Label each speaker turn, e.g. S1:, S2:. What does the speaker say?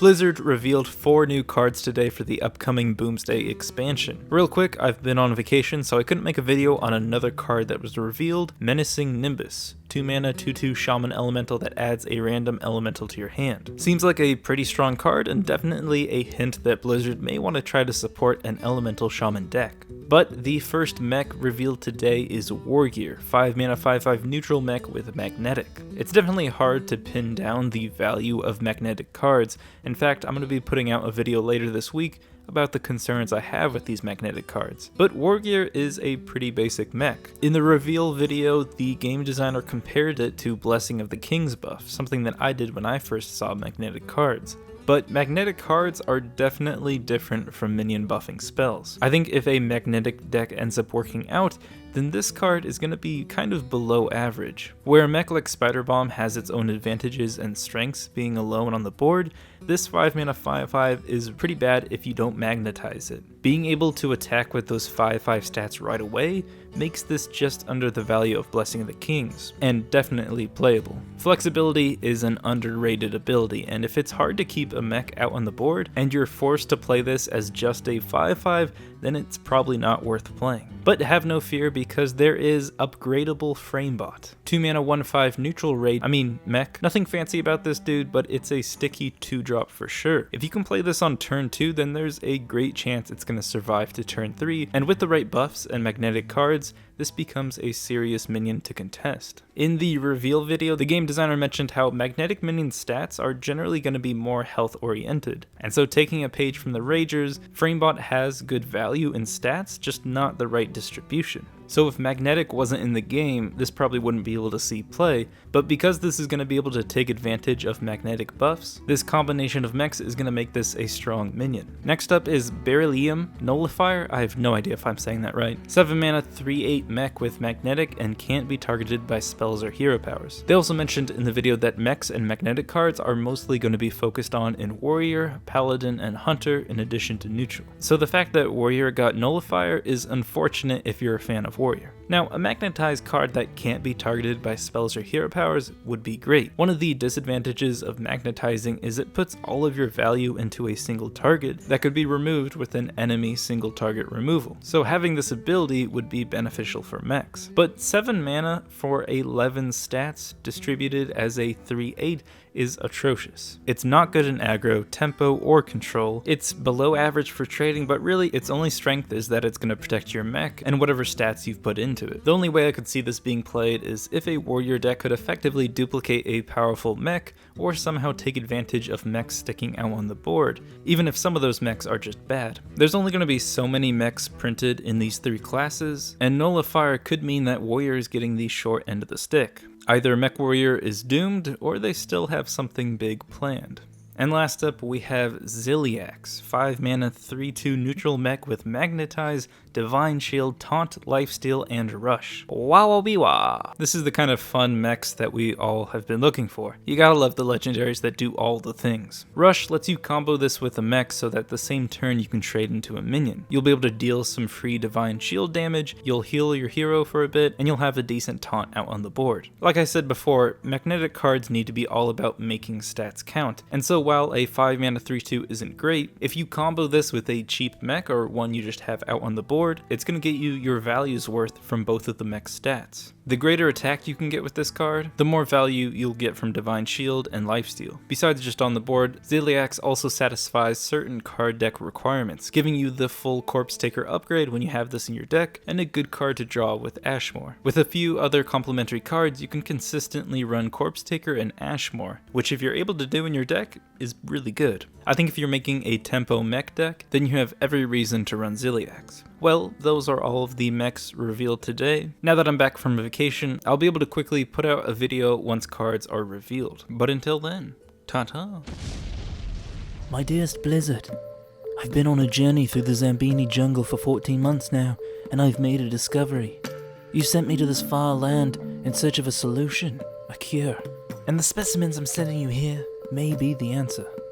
S1: Blizzard revealed 4 new cards today for the upcoming Boomsday expansion. Real quick, I've been on vacation, so I couldn't make a video on another card that was revealed, Menacing Nimbus. 2 mana, 2/2 Shaman Elemental that adds a random elemental to your hand. Seems like a pretty strong card and definitely a hint that Blizzard may want to try to support an Elemental Shaman deck. But the first mech revealed today is Wargear, 5 mana 5/5 neutral mech with Magnetic. It's definitely hard to pin down the value of magnetic cards. In fact, I'm going to be putting out a video later this week about the concerns I have with these magnetic cards. But Wargear is a pretty basic mech. In the reveal video, the game designer compared it to Blessing of the King's buff, something that I did when I first saw magnetic cards. But magnetic cards are definitely different from minion buffing spells. I think if a magnetic deck ends up working out, then this card is going to be kind of below average. Where a mech like Spider Bomb has its own advantages and strengths being alone on the board, this 5 mana 5/5 is pretty bad if you don't magnetize it. Being able to attack with those 5/5 stats right away makes this just under the value of Blessing of the Kings, and definitely playable. Flexibility is an underrated ability, and if it's hard to keep a mech out on the board, and you're forced to play this as just a 5/5, then it's probably not worth playing. But have no fear, because there is upgradable Framebot. 2 mana 1/5 neutral mech. Nothing fancy about this dude, but it's a sticky 2-drop for sure. If you can play this on turn 2, then there's a great chance it's going to survive to turn 3, and with the right buffs and magnetic cards, this becomes a serious minion to contest. In the reveal video, the game designer mentioned how magnetic minion stats are generally going to be more health oriented, and so taking a page from the Ragers, Framebot has good value in stats, just not the right distribution. So if magnetic wasn't in the game, this probably wouldn't be able to see play, but because this is going to be able to take advantage of magnetic buffs, this combination of mechs is going to make this a strong minion. Next up is Beryllium Nullifier. I have no idea if I'm saying that right. 7 mana 3/8 mech with magnetic and can't be targeted by spells or hero powers. They also mentioned in the video that mechs and magnetic cards are mostly going to be focused on in Warrior, Paladin, and Hunter in addition to neutral. So the fact that Warrior got Nullifier is unfortunate if you're a fan of Warrior. Now, a magnetized card that can't be targeted by spells or hero powers would be great. One of the disadvantages of magnetizing is it puts all of your value into a single target that could be removed with an enemy single target removal. So having this ability would be beneficial for mechs. But 7 mana for 11 stats distributed as a 3/8 is atrocious. It's not good in aggro, tempo, or control. It's below average for trading, but really its only strength is that it's going to protect your mech and whatever stats you've put into it. The only way I could see this being played is if a warrior deck could effectively duplicate a powerful mech, or somehow take advantage of mechs sticking out on the board, even if some of those mechs are just bad. There's only going to be so many mechs printed in these 3 classes, and Nullifier could mean that warrior is getting the short end of the stick. Either Mech Warrior is doomed, or they still have something big planned. And last up, we have Zilly Axe, 5 mana 3/2 neutral mech with Magnetize, Divine Shield, Taunt, Lifesteal, and Rush. Wow-wee-wah! This is the kind of fun mechs that we all have been looking for. You gotta love the legendaries that do all the things. Rush lets you combo this with a mech so that the same turn you can trade into a minion. You'll be able to deal some free Divine Shield damage, you'll heal your hero for a bit, and you'll have a decent taunt out on the board. Like I said before, magnetic cards need to be all about making stats count, and so while a 5 mana 3/2 isn't great, if you combo this with a cheap mech or one you just have out on the board, it's going to get you your value's worth from both of the mech stats. The greater attack you can get with this card, the more value you'll get from Divine Shield and Lifesteal. Besides just on the board, Zilly Axe also satisfies certain card deck requirements, giving you the full Corpse Taker upgrade when you have this in your deck, and a good card to draw with Ashmore. With a few other complementary cards, you can consistently run Corpse Taker and Ashmore, which if you're able to do in your deck, is really good. I think if you're making a tempo mech deck, then you have every reason to run Zilly Axe. Well, those are all of the mechs revealed today. Now that I'm back from vacation, I'll be able to quickly put out a video once cards are revealed. But until then, ta-ta.
S2: My dearest Blizzard, I've been on a journey through the Zambini jungle for 14 months now, and I've made a discovery. You sent me to this far land in search of a solution, a cure. And the specimens I'm sending you here may be the answer.